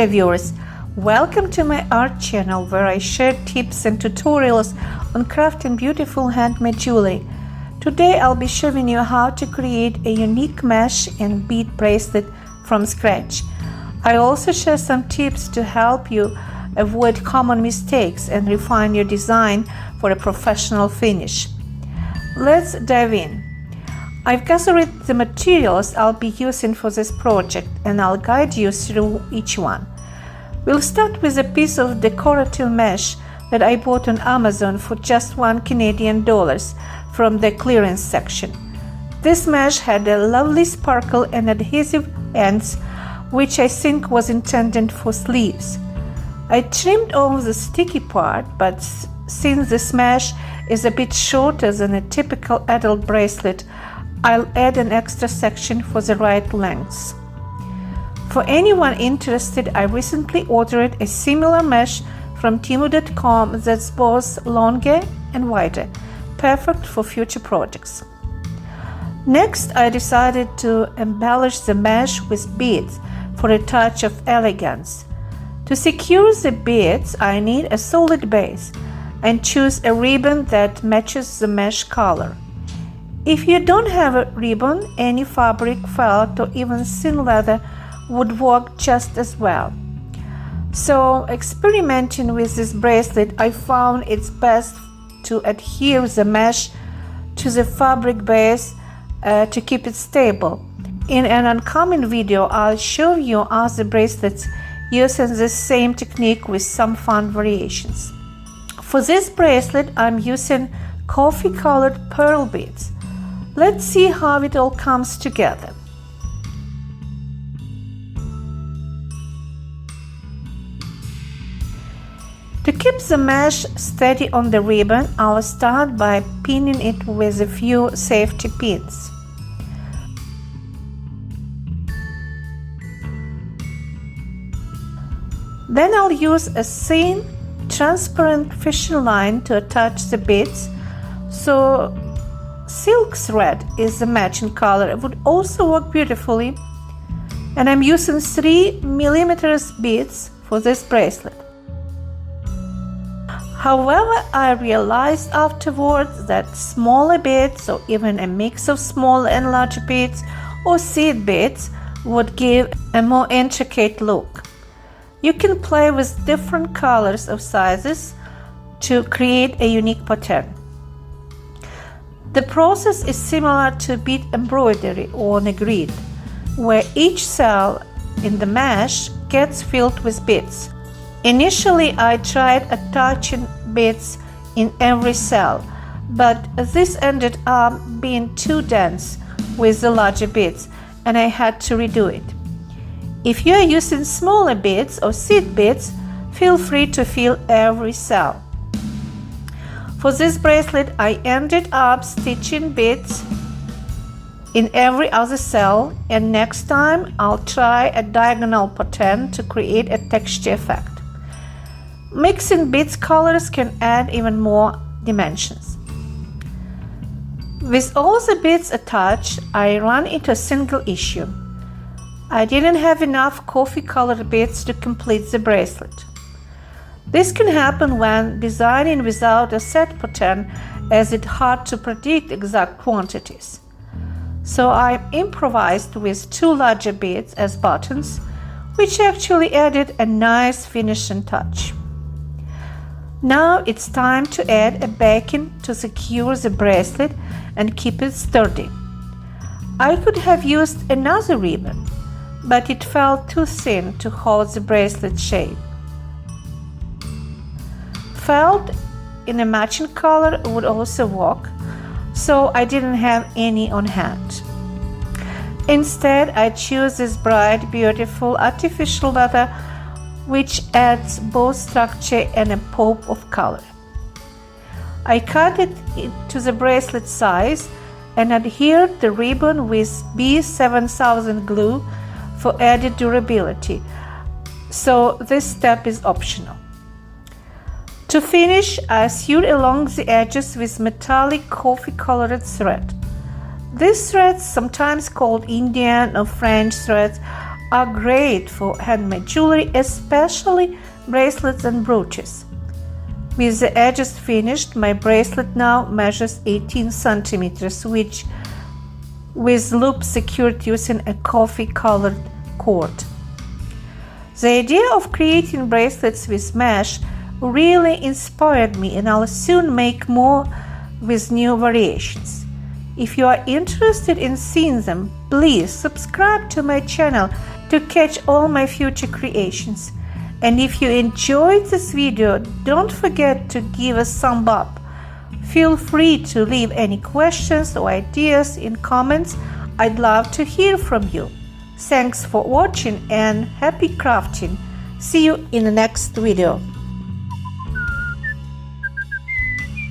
dear viewers, welcome to my art channel where I share tips and tutorials on crafting beautiful handmade jewelry. Today I'll be showing you how to create a unique mesh and bead bracelet from scratch. I also share some tips to help you avoid common mistakes and refine your design for a professional finish. Let's dive in. I've gathered the materials I'll be using for this project and I'll guide you through each one. We'll start with a piece of decorative mesh that I bought on Amazon for just $1 Canadian from the clearance section. This mesh had a lovely sparkle and adhesive ends, which I think was intended for sleeves. I trimmed off the sticky part, but since this mesh is a bit shorter than a typical adult bracelet, I'll add an extra section for the right length. For anyone interested, I recently ordered a similar mesh from Temu.com that's both longer and wider, perfect for future projects. Next, I decided to embellish the mesh with beads for a touch of elegance. To secure the beads, I need a solid base and choose a ribbon that matches the mesh color. If you don't have a ribbon, any fabric, felt, or even thin leather would work just as well. So, experimenting with this bracelet, I found it's best to adhere the mesh to the fabric base to keep it stable. In an upcoming video, I'll show you other bracelets using the same technique with some fun variations. For this bracelet, I'm using coffee-colored pearl beads. Let's see how it all comes together. To keep the mesh steady on the ribbon, I'll start by pinning it with a few safety pins. Then I'll use a thin, transparent fishing line to attach the beads, so silk thread is the matching color. It would also work beautifully, and I'm using 3mm beads for this bracelet. However, I realized afterwards that smaller beads, or even a mix of small and large beads or seed beads, would give a more intricate look. You can play with different colors or sizes to create a unique pattern. The process is similar to bead embroidery on a grid, where each cell in the mesh gets filled with beads. Initially, I tried attaching beads in every cell, but this ended up being too dense with the larger beads, and I had to redo it. If you are using smaller beads or seed beads, feel free to fill every cell. For this bracelet, I ended up stitching beads in every other cell, and next time I'll try a diagonal pattern to create a texture effect. Mixing beads colors can add even more dimensions. With all the beads attached, I ran into a single issue. I didn't have enough coffee-colored beads to complete the bracelet. This can happen when designing without a set pattern, as it's hard to predict exact quantities. So I improvised with 2 larger beads as buttons, which actually added a nice finishing touch. Now it's time to add a backing to secure the bracelet and keep it sturdy. I could have used another ribbon, but it felt too thin to hold the bracelet shape. Felt in a matching color would also work, so I didn't have any on hand. Instead, I chose this bright, beautiful artificial leather, which adds both structure and a pop of color. I cut it to the bracelet size and adhered the ribbon with B7000 glue for added durability, so this step is optional. To finish, I sewed along the edges with metallic coffee-colored thread. These threads, sometimes called Indian or French threads, are great for handmade jewelry, especially bracelets and brooches. With the edges finished, my bracelet now measures 18 centimeters, which with loop secured using a coffee-colored cord. The idea of creating bracelets with mesh really inspired me, and I'll soon make more with new variations. If you are interested in seeing them, please subscribe to my channel to catch all my future creations. And if you enjoyed this video, don't forget to give a thumb up. Feel free to leave any questions or ideas in comments. I'd love to hear from you. Thanks for watching and happy crafting. See you in the next video.